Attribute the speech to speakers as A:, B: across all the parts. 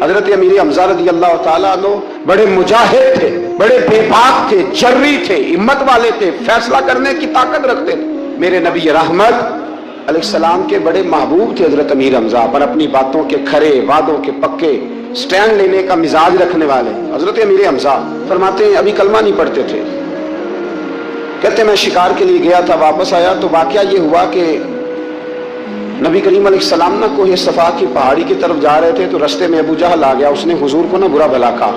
A: حضرت امیر حمزہ رضی اللہ تعالیٰ عنہ بڑے مجاہد تھے، بڑے بے باک تھے، جری تھے، ہمت والے تھے، فیصلہ کرنے کی طاقت رکھتے تھے۔ میرے نبی رحمت علیہ السلام کے بڑے محبوب تھے حضرت امیر حمزہ، پر اپنی باتوں کے کھرے، وعدوں کے پکے، سٹینڈ لینے کا مزاج رکھنے والے حضرت امیر حمزہ فرماتے ہیں ابھی کلمہ نہیں پڑھتے تھے، کہتے میں شکار کے لیے گیا تھا، واپس آیا تو واقعہ یہ ہوا کہ نبی کریم علیہ السلام نہ کوہ صفا کی پہاڑی کی طرف جا رہے تھے تو رستے میں ابو جہل آ گیا، اس نے حضور کو نہ برا بھلا کہا۔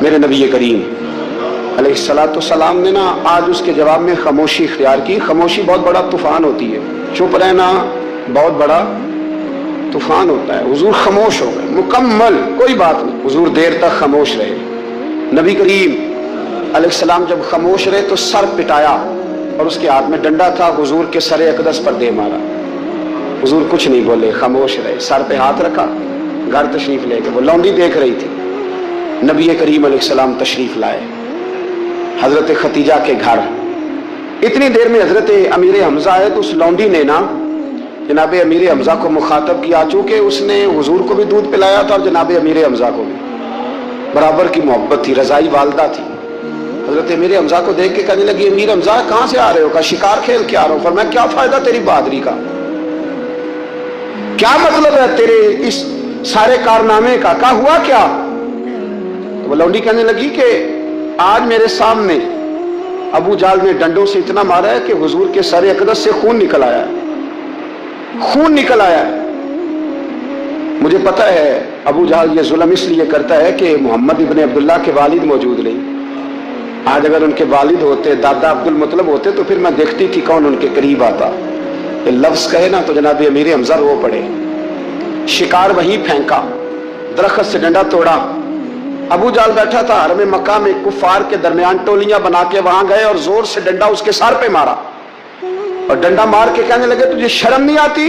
A: میرے نبی کریم علیہ السلام نے نا آج اس کے جواب میں خاموشی اختیار کی۔ خاموشی بہت بڑا طوفان ہوتی ہے، چپ رہنا بہت بڑا طوفان ہوتا ہے۔ حضور خاموش ہو گئے، مکمل کوئی بات نہیں، حضور دیر تک خاموش رہے۔ نبی کریم علیہ السلام جب خاموش رہے تو سر پٹایا اور اس کے ہاتھ میں ڈنڈا تھا، حضور کے سر اقدس پر دے مارا۔ حضور کچھ نہیں بولے، خاموش رہے، سر پہ ہاتھ رکھا، گھر تشریف لے کے وہ لونڈی دیکھ رہی تھی۔ نبی کریم علیہ السلام تشریف لائے حضرت ختیجہ کے گھر۔ اتنی دیر میں حضرت امیر حمزہ آئے تو اس لونڈی نے نا جناب امیر حمزہ کو مخاطب کیا، چونکہ اس نے حضور کو بھی دودھ پلایا تھا اور جناب امیر حمزہ کو بھی، برابر کی محبت تھی، رضائی والدہ تھی۔ حضرت امیر حمزہ کو دیکھ کے کہنے لگی امیر حمزہ کہاں سے آ رہے ہو؟ کہا شکار کھیل کے آ رہا ہوں۔ فرمایا کیا فائدہ تیری بہادری کا، کیا مطلب ہے تیرے اس سارے کارنامے کا، کہا ہوا کیا؟ تو وہ لونڈی کہنے لگی کہ آج میرے سامنے ابو جال نے ڈنڈوں سے اتنا مارا ہے کہ حضور کے سر اقدس سے خون نکل آیا ہے، خون نکل آیا ہے۔ مجھے پتا ہے ابو جہل یہ ظلم اس لیے کرتا ہے کہ محمد ابن عبداللہ کے والد موجود نہیں۔ آج اگر ان کے والد ہوتے، دادا عبد المطلب ہوتے تو پھر میں دیکھتی تھی کون ان کے قریب آتا۔ یہ لفظ کہے نا تو جناب امیر حمزہ رو پڑے، شکار وہیں پھینکا، درخت سے ڈنڈا توڑا۔ ابو جہل بیٹھا تھا حرم مکہ میں، کفار کے درمیان ٹولیاں بنا کے وہاں گئے اور زور سے ڈنڈا اس کے سر پہ مارا اور ڈنڈا مار کے کہنے لگے تجھے شرم نہیں آتی؟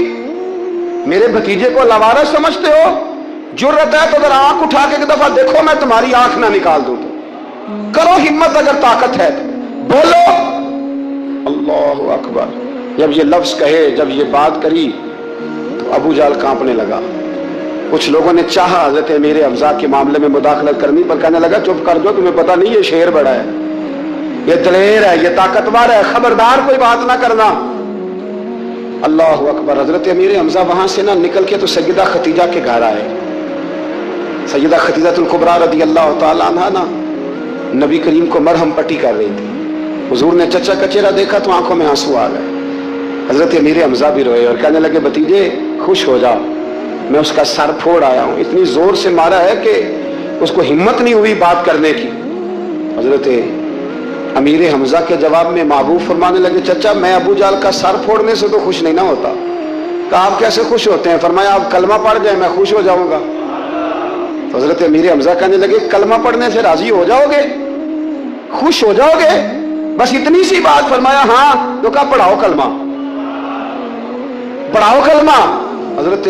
A: میرے بھتیجے کو لوارث سمجھتے ہو؟ جرأت ہے تو ذرا آنکھ اٹھا کے ایک دفعہ دیکھو، میں تمہاری آنکھ نہ نکال دوں تو کرو ہمت، اگر طاقت ہے تو بولو۔ اللہ اکبر۔ جب یہ لفظ کہے، جب یہ بات کری تو ابو جہل کانپنے لگا۔ کچھ لوگوں نے چاہا حضرت امیر حمزہ کے معاملے میں مداخلت کرنی، پر کہنے لگا چپ کر دو، تمہیں پتہ نہیں یہ شیر بڑا ہے، یہ دلیر ہے، یہ طاقتور ہے، خبردار کوئی بات نہ کرنا۔ اللہ اکبر۔ حضرت امیر حمزہ وہاں سے نہ نکل کے تو سیدہ ختیجہ کے گھر آئے۔ سیدہ ختیجہ الکبریٰ رضی اللہ تعالیٰ عنہا نا نبی کریم کو مرہم پٹی کر رہی تھی۔ حضور نے چچا کا چہرہ دیکھا تو آنکھوں میں آنسو آ گئے۔ حضرت امیر حمزہ بھی روئے اور کہنے لگے بھتیجے خوش ہو جاؤ، میں اس کا سر پھوڑ آیا ہوں، اتنی زور سے مارا ہے کہ اس کو ہمت نہیں ہوئی بات کرنے کی۔ حضرت امیر حمزہ کے جواب میں محبوب فرمانے لگے چچا میں ابو جہل کا سر پھوڑنے سے تو خوش نہیں نہ ہوتا۔ کہا آپ کیسے خوش ہوتے ہیں؟ فرمایا آپ کلمہ پڑھ جائیں میں خوش ہو جاؤں گا۔ تو حضرت امیر حمزہ کہنے لگے کلمہ پڑھنے سے راضی ہو جاؤ گے، خوش ہو جاؤ گے، بس اتنی سی بات؟ فرمایا ہاں۔ تو کہا پڑھاؤ کلمہ، پڑھاؤ کلمہ۔ حضرت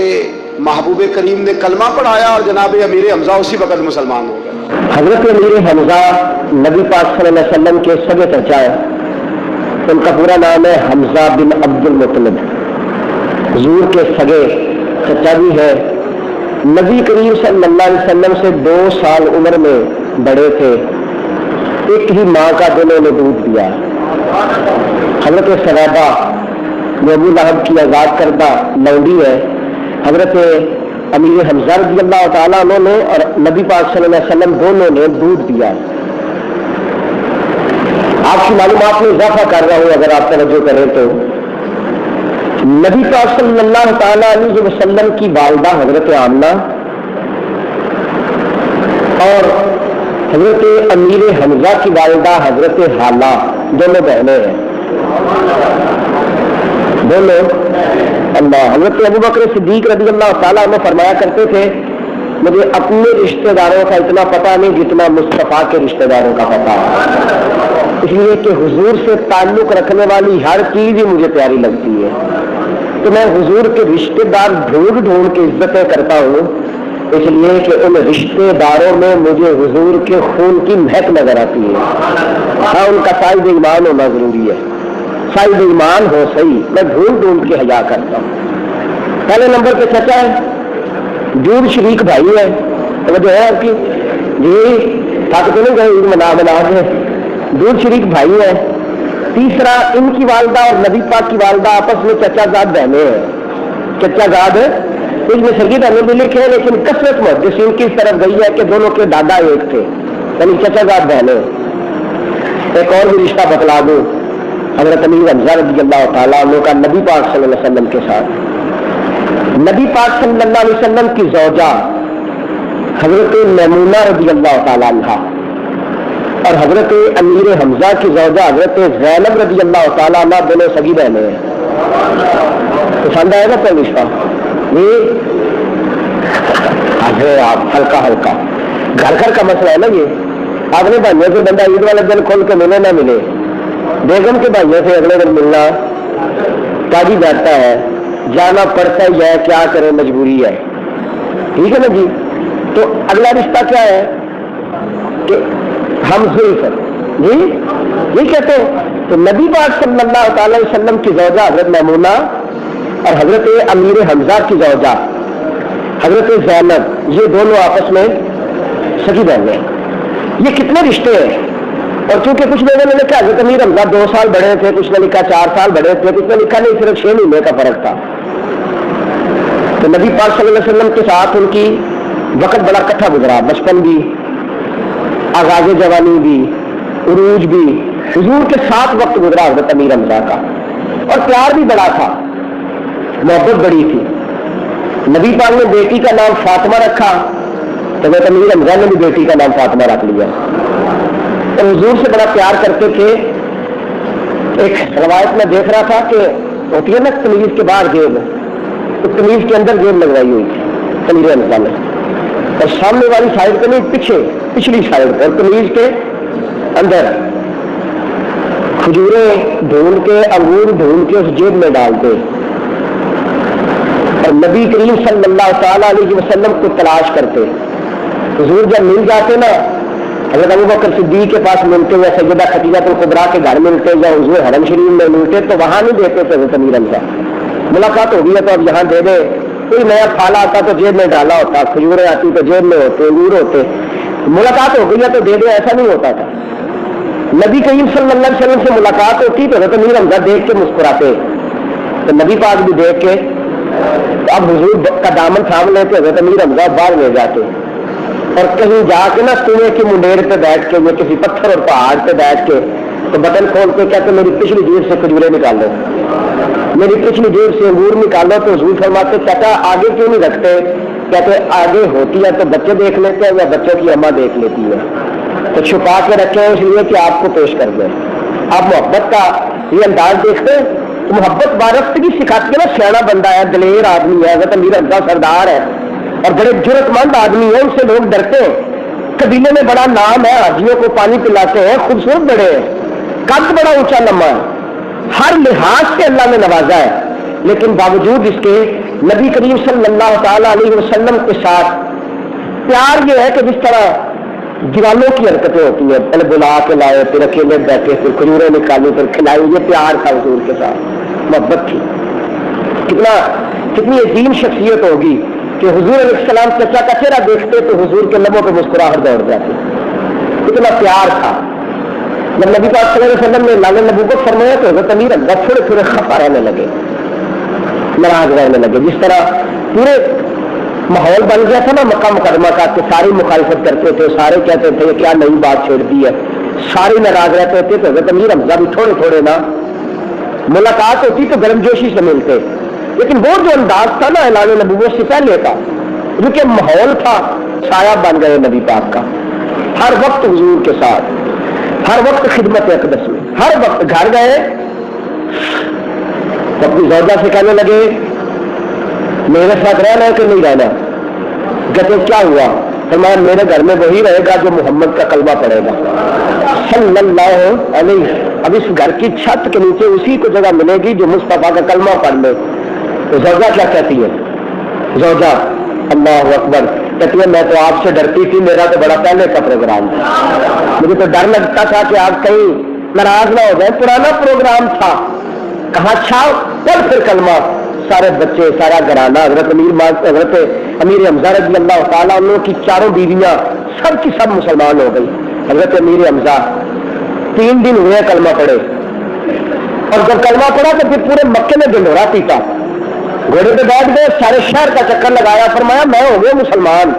A: محبوب کریم نے کلمہ پڑھایا اور جناب امیر حمزہ اسی وقت مسلمان ہو گئے۔
B: حضرت امیر حمزہ نبی پاک صلی اللہ علیہ وسلم کے سگے چچا ہے، ان کا پورا نام ہے حمزہ بن عبد المطلب، حضور کے سگے چچا بھی ہے۔ نبی کریم صلی اللہ علیہ وسلم سے 2 سال عمر میں بڑے تھے، ایک ہی ماں کا دونوں نے دودھ دیا۔ حضرت سویدہ جو ابو لہب کی آزاد کردہ لونڈی ہے، حضرت امیر حمزہ رضی اللہ تعالیٰ عنہ نے اور نبی پاک صلی اللہ علیہ وسلم دونوں نے دودھ دیا۔ آپ کی معلومات میں اضافہ کر رہا ہوں اگر آپ توجہ کریں تو نبی پاک صلی اللہ تعالیٰ علیہ وسلم کی والدہ حضرت آمنہ اور حضرت امیر حمزہ کی والدہ حضرت حالہ دونوں بہنیں ہیں، دونوں اللہ۔ حضرت ابو بکر صدیق رضی اللہ تعالیٰ عنہ فرمایا کرتے تھے مجھے اپنے رشتہ داروں کا اتنا پتہ نہیں جتنا مصطفیٰ کے رشتہ داروں کا پتہ، اس لیے کہ حضور سے تعلق رکھنے والی ہر چیز ہی مجھے پیاری لگتی ہے، تو میں حضور کے رشتہ دار ڈھونڈ ڈھونڈ کے عزتیں کرتا ہوں، اس لیے کہ ان رشتہ داروں میں مجھے حضور کے خون کی مہک نظر آتی ہے۔ ہاں ان کا صاحب ایمان ہونا ضروری ہے، صاحب ایمان ہو صحیح، میں ڈھونڈ ڈھونڈ کے حیا کرتا ہوں۔ پہلے نمبر پہ چچا ہے، دودھ شریک بھائی ہے، تو جو ہے آپ کی جی تھک تو نہیں گئے عید منا کے، دودھ شریک بھائی ہے۔ تیسرا ان کی والدہ اور نبی پاک کی والدہ آپس میں چچا زاد بہنیں ہیں، چچا زاد اس میں سرگی بہنیں بھی لکھے، لیکن کثرت محدثین کی طرف گئی ہے کہ دونوں کے دادا ایک تھے، یعنی چچا زاد بہنیں۔ ایک اور بھی رشتہ بتلا دوں، حضرت امیر حمزہ رضی اللہ تعالیٰ عنہ کا نبی پاک صلی اللہ علیہ وسلم کے ساتھ، نبی پاک صلی اللہ علیہ وسلم کی زوجہ حضرت میمونہ رضی اللہ تعالیٰ عنہ اور حضرت امیر حمزہ کی زوجہ حضرت زینب رضی اللہ تعالیٰ عنہ دونوں سگی بہنیں ہیں۔ پسند آئے گا تو رشتہ یہ آپ ہلکا ہلکا گھر گھر کا مسئلہ ہے نا یہ، آپ نے بھائیوں سے بندہ عید والے دن کھول کے ملے نہ ملے، بیگم کے بھائیوں سے اگلے دن ملنا تاجی جاتا ہے، جانا پڑتا ہی ہے، کیا کرے مجبوری ہے، ٹھیک ہے نا جی۔ تو اگلا رشتہ کیا ہے کہ ہم زلف جی یہ کہتے ہیں، تو نبی پاک صلی اللہ تعالی وسلم کی زوجہ حضرت میمونہ اور حضرت امیر حمزہ کی زوجہ حضرت زینب، یہ دونوں آپس میں سگی بہنیں ہیں۔ یہ کتنے رشتے ہیں، اور چونکہ کچھ لوگوں نے لکھا حضرت امیر حمزہ 2 سال بڑے تھے، کچھ نے لکھا 4 سال بڑے تھے، کچھ نے لکھا نہیں صرف 6 مہینے کا فرق تھا۔ تو نبی پاک صلی اللہ علیہ وسلم کے ساتھ ان کی وقت بڑا کٹھا گزرا، بچپن بھی، آغاز جوانی بھی، عروج بھی، حضور کے ساتھ وقت گزرا حضرت امیر حمزہ کا، اور پیار بھی بڑا تھا، محبت بڑی تھی۔ نبی پاک نے بیٹی کا نام فاطمہ رکھا تو حضرت امیر حمزہ نے بھی بیٹی کا نام فاطمہ رکھ لیا، اور حضور سے بڑا پیار کرتے تھے۔ ایک روایت میں دیکھ رہا تھا کہ ہوتی ہے نا قمیض کے باہر جیب، تو قمیض کے اندر جیب لگوائی ہوئی تھی امیر حمزہ نے، اور سامنے والی سائڈ پہ نہیں، پچھلی سائڈ پر قمیض کے اندر کھجوریں ڈھونڈ کے، انگور ڈھونڈ کے اس جیب میں ڈالتے، اور نبی کریم صلی اللہ تعالی علیہ وسلم کو تلاش کرتے۔ حضور جب مل جاتے نا، حضرت ابوبکر صدیق کے پاس ملتے یا سیدہ خدیجہ الکبریٰ کے گھر ملتے یا حضور حرم شریف میں ملتے، تو وہاں نہیں دیتے تھے حضرت امیر حمزہ۔ ملاقات ہو گئی ہے تو اب یہاں دے دے، کوئی نیا پھل آتا تو جیب میں ڈالا ہوتا، کھجوریں آتی تو جیب میں ہوتے، انگور ہوتے، ملاقات ہو گئی ہے تو دے دے، ایسا نہیں ہوتا تھا۔ نبی کریم صلی اللہ علیہ وسلم سے ملاقات ہوتی تو حضرت امیر حمزہ دیکھ کے مسکراتے، تو نبی پاک بھی دیکھ کے اب حضور کا دامن تھام لیتے، حضرت امیر حمزہ باہر لے جاتے، اور کہیں جا کے نا کنویں کی منڈیر پہ بیٹھ کے یا کسی پتھر اور پہاڑ پہ بیٹھ کے تو بٹن کھول کے کہتے میری پچھلی جیب سے کھجوریں نکالو، میری پچھلی جیب سے انگور نکالو، تو حضور فرماتے چچا آگے کیوں نہیں رکھتے؟ کہتے آگے ہوتی ہے تو بچے دیکھ لیتے ہیں یا بچوں کی اماں دیکھ لیتی ہے، تو چھپا کے رکھے اس لیے کہ آپ کو پیش کر دیں۔ آپ محبت کا یہ انداز دیکھتے ہیں، محبت وارفتگی سکھاتی ہے نا، سیاح بندہ ہے، دلیر آدمی ہے، حضرت امیر حمزہ سردار ہے اور بڑے جرت مند آدمی ہے، ان سے لوگ ڈرتے ہیں، قبیلے میں بڑا نام ہے، حاجیوں کو پانی پلاتے ہیں، خوبصورت بڑے ہیں، قد بڑا اونچا لمبا ہے، ہر لحاظ سے اللہ نے نوازا ہے، لیکن باوجود اس کے نبی کریم صلی اللہ تعالی علیہ وسلم کے ساتھ پیار یہ ہے کہ جس طرح دیوانوں کی حرکتیں ہوتی ہیں، پہلے بلا کے لائے، پھر اکیلے بیٹھے، پھر کھجوریں نکالی، پھر کھلائی، یہ پیار تھا حضور کے ساتھ، محبت تھی۔ کتنی عظیم شخصیت ہوگی کہ حضور علیہ السلام چچا کا چہرہ دیکھتے تو حضور کے لبوں پہ مسکراہٹ دوڑ جاتی، اتنا پیار تھا۔ جب نبی پاک صلی اللہ علیہ وسلم نے اعلان نبوت فرمایا تو حضرت امیر حمزہ تھوڑے تھوڑے خفا رہنے لگے، ناراض رہنے لگے، جس طرح پورے ماحول بن گیا تھا نا مکہ مکرمہ کا کہ ساری مخالفت کرتے تھے، سارے کہتے تھے کیا نئی بات چھیڑ دی ہے، سارے ناراض رہتے تھے، تو حضرت امیر حمزہ بھی تھوڑے تھوڑے نا ملاقات ہوتی تو گرم جوشی سے ملتے، لیکن وہ جو انداز تھا نا اعلان نبوت سے پہلے کا، کیونکہ ماحول تھا، سایہ بن گئے نبی پاک کا، ہر وقت حضور کے ساتھ، ہر وقت خدمت اقدس میں، ہر وقت گھر گئے تو اپنی زوجہ سے کہنے لگے میرے ساتھ رہنا ہے کہ نہیں رہنا؟ کہتے کیا ہوا؟ فرمایا میرے گھر میں وہی رہے گا جو محمد کا کلمہ پڑھے گا صلی اللہ علیہ۔ اب اس گھر کی چھت کے نیچے اسی کو جگہ ملے گی جو مصطفیٰ کا کلمہ پڑھ لے۔ تو زوجہ کیا کہتی ہے؟ زوجہ اللہ اکبر کہتی ہے میں تو آپ سے ڈرتی تھی، میرا تو بڑا پہلے کا پروگرام تھا، مجھے تو ڈر لگتا تھا کہ آپ کہیں ناراض نہ ہو جائے، پرانا پروگرام تھا، کہاں چھاؤ پڑھ پھر کلمہ سارے بچے سارا گھرانہ حضرت امیر حمزہ رضی اللہ تعالیٰ عنہ کی چاروں بیویاں سب کی سب مسلمان ہو گئی. حضرت امیر حمزہ 3 دن ہوئے کلمہ پڑھے, اور جب کلمہ پڑھا تو پھر پورے مکے میں ڈنڈورا پیٹا, گھوڑے پہ بیٹھ گئے, سارے شہر کا چکر لگایا, فرمایا میں ہو گیا مسلمان,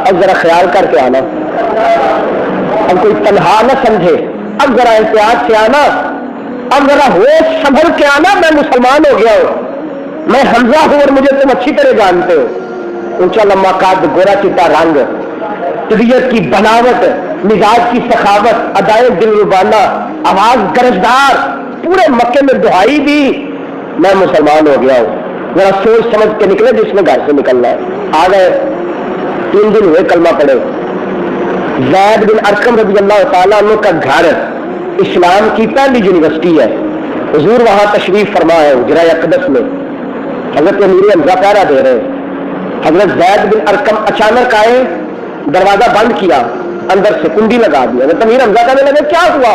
B: اب ذرا خیال کر کے آنا, اب کوئی تنہا نہ سمجھے, اب ذرا احتیاط سے آنا, اب ذرا ہوش سنبھل کے آنا, میں مسلمان ہو گیا ہوں, میں حمزہ ہوں اور مجھے تم اچھی طرح جانتے ہو. اونچا لمبا قد, گورا چٹا رنگ, طبیعت کی بناوٹ, مزاج کی سخاوت, ادائے دل ربانہ, آواز گرجدار, پورے مکے میں دہائی دی میں مسلمان ہو گیا ہوں. ذرا سوچ سمجھ کے نکلے جس میں گھر سے نکلنا ہے. آ گئے, 3 دن ہوئے کلمہ پڑھے. زید بن ارقم رضی اللہ تعالیٰ عنہ کا گھر اسلام کی پہلی یونیورسٹی ہے. حضور وہاں تشریف فرما ہے حجرہ اقدس میں, حضرت امیر حمزہ پہرا دے رہے. حضرت زید بن ارقم اچانک آئے, دروازہ بند کیا, اندر سے کنڈی لگا دی. حضرت امیر حمزہ کہنے لگے کیا ہوا؟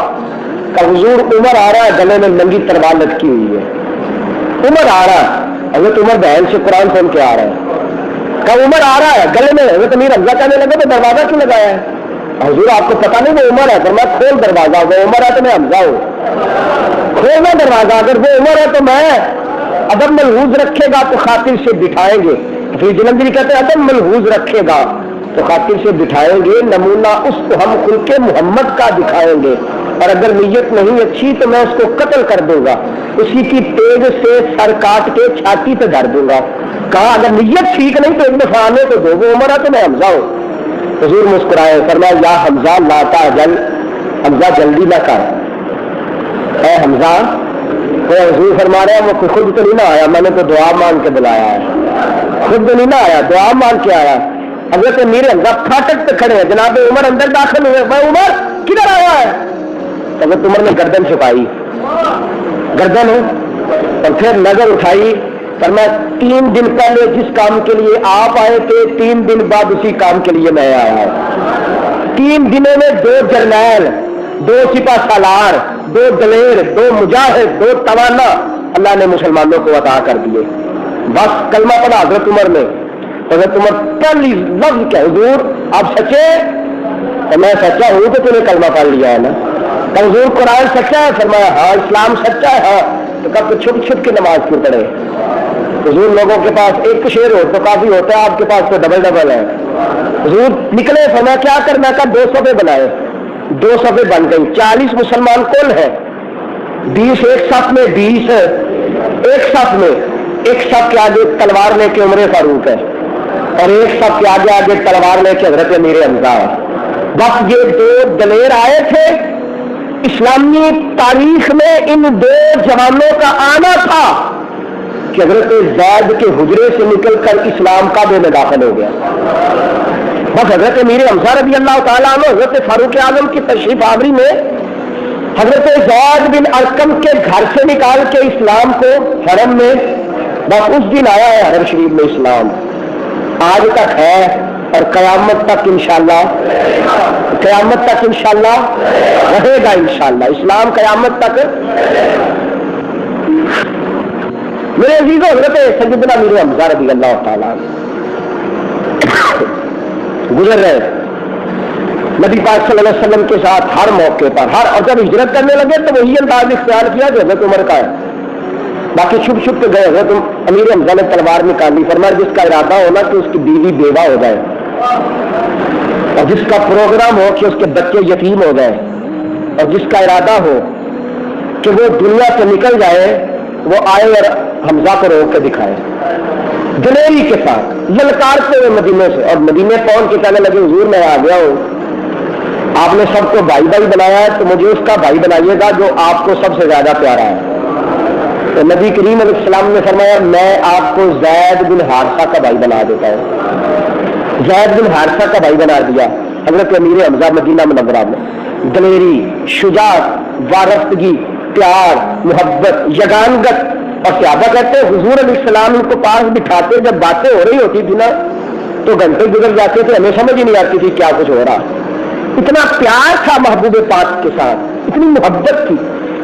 B: کہ حضور عمر آ رہا ہے, گلے میں ننگی تلوار لٹکی ہوئی ہے. عمر آ رہا ہے, حضرت عمر بہن سے قرآن سن کے آ رہا ہے. کہ عمر آ رہا ہے گلے میں. حضرت امیر حمزہ کہنے لگے تو دروازہ کیوں لگایا ہے؟ حضور آپ کو پتا نہیں وہ عمر ہے؟ پر میں کھول دروازہ, وہ عمر ہے تو میں حمزہ ہوں, کھولنا دروازہ. اگر وہ عمر ہے تو میں, ادب ملحوظ رکھے گا تو خاطر سے بٹھائیں گے. پھر جلندری کہتے ہیں ادب ملحوظ رکھے گا تو خاطر سے بٹھائیں گے, نمونہ اس کو ہم خلق محمد کا دکھائیں گے, اور اگر نیت نہیں اچھی تو میں اس کو قتل کر دوں گا, اسی کی تیز سے سر کاٹ کے چھاتی پہ دھر دوں گا. کہا اگر نیت ٹھیک نہیں تو ایک دفعہ آنے تو دو, وہ عمر ہے تو میں حمزہ ہوں. حضور مسکرائے, فرمایا یا حمزہ لا تعجل, حمزہ جلدی نہ کر. اے حمزہ, حضور فرما رہے ہیں وہ خود تو نہیں نہ آیا, میں نے تو دعا مانگ کے بلایا ہے, خود تو نہیں نہ آیا, دعا مانگ کے آیا. حضرت امیر حمزہ پھاٹک پہ کھڑے ہیں, جناب عمر اندر داخل ہوئے. میں عمر کدھر آیا ہے؟ حضرت عمر نے گردن چھپائی, گردن اور پھر نظر اٹھائی. فرمایا 3 دن پہلے جس کام کے لیے آپ آئے تھے 3 دن بعد اسی کام کے لیے میں آیا ہوں. 3 دنوں میں 2 جرنیل, 2 سپہ سالار, 2 دلیر, 2 مجاہد, 2 توانا اللہ نے مسلمانوں کو عطا کر دیے. بس کلمہ پڑھا حضرت عمر نے. حضرت عمر پہلی لفظ کیا, حضور آپ سچے؟ تو میں سچا ہوں تو تم نے کلمہ پڑھ لیا ہے نا. تو حضور قرآن سچا ہے؟ فرمایا ہاں. اسلام سچا ہے؟ ہاں. تو کب تو چھپ چھپ کے نماز کیوں پڑھے؟ حضور لوگوں کے پاس ایک شعر ہو تو کافی ہوتا ہے, آپ کے پاس تو ڈبل ہے. حضور نکلے, فرمایا کیا کرنا کا 2 صفحے بنائے. 2 صفحے بن گئی. 40 مسلمان کل ہے, 20 ایک صف میں, 20 ایک صف میں. ایک صف کے آگے تلوار لے کے عمر فاروق ہے, اور ایک صف کے آگے آگے تلوار لے کے حضرت امیر حمزہ ہے. بس یہ 2 دلیر آئے تھے. اسلامی تاریخ میں ان 2 جوانوں کا آنا تھا کہ حضرت زید کے حجرے سے نکل کر اسلام کعبے میں داخل ہو گیا. بس حضرت امیر حمزہ رضی اللہ تعالیٰ عنہ حضرت فاروق اعظم کی تشریف آوری میں حضرت زید بن ارقم کے گھر سے نکال کے اسلام کو حرم میں, بس اس دن آیا ہے حرم شریف میں اسلام. آج تک ہے اور قیامت تک انشاءاللہ, قیامت تک انشاءاللہ رہے گا. انشاءاللہ اسلام قیامت تک. میرے عزیزوں, حضرت سیدنا امیر حمزہ رضی اللہ تعالیٰ گزر رہے نبی پاک صلی اللہ علیہ وسلم کے ساتھ ہر موقع پر, ہر, اور جب ہجرت کرنے لگے تو وہی انداز اختیار کیا جو حضرت عمر کا ہے. باقی چھپ چھپ کے گئے. حضرت امیر حمزہ نے تلوار نکالی. فرمایا جس کا ارادہ ہونا کہ اس کی بیوی بیوہ ہو جائے, اور جس کا پروگرام ہو کہ اس کے بچے یتیم ہو جائے, اور جس کا ارادہ ہو کہ وہ دنیا سے نکل جائے, وہ آئے اور حمزہ کو روک کے دکھائے دلیری کے ساتھ, للکارتے ہوئے مدینے سے. اور مدینے پہنچ کے کہنے لگے حضور میں آ گیا ہوں, آپ نے سب کو بھائی بھائی بنایا ہے تو مجھے اس کا بھائی بنائیے گا جو آپ کو سب سے زیادہ پیارا ہے. تو نبی کریم علیہ السلام نے فرمایا میں آپ کو زید بن حارثہ کا بھائی بنا دیتا ہوں. زید بن حارثہ کا بھائی بنا دیا. حضرت امیر حمزہ مدینہ منورہ میں دلیری, شجاعت, وارفتگی, پیار, محبت, یگانگت. اور صحابہ کہتے ہیں حضور علیہ السلام ان کو پاس بٹھاتے, جب باتیں ہو رہی ہوتی تھی نا تو گھنٹے گزر جاتے تھے, ہمیں سمجھ ہی نہیں آتی تھی کیا کچھ ہو رہا. اتنا پیار تھا محبوب پاک کے ساتھ, اتنی محبت تھی.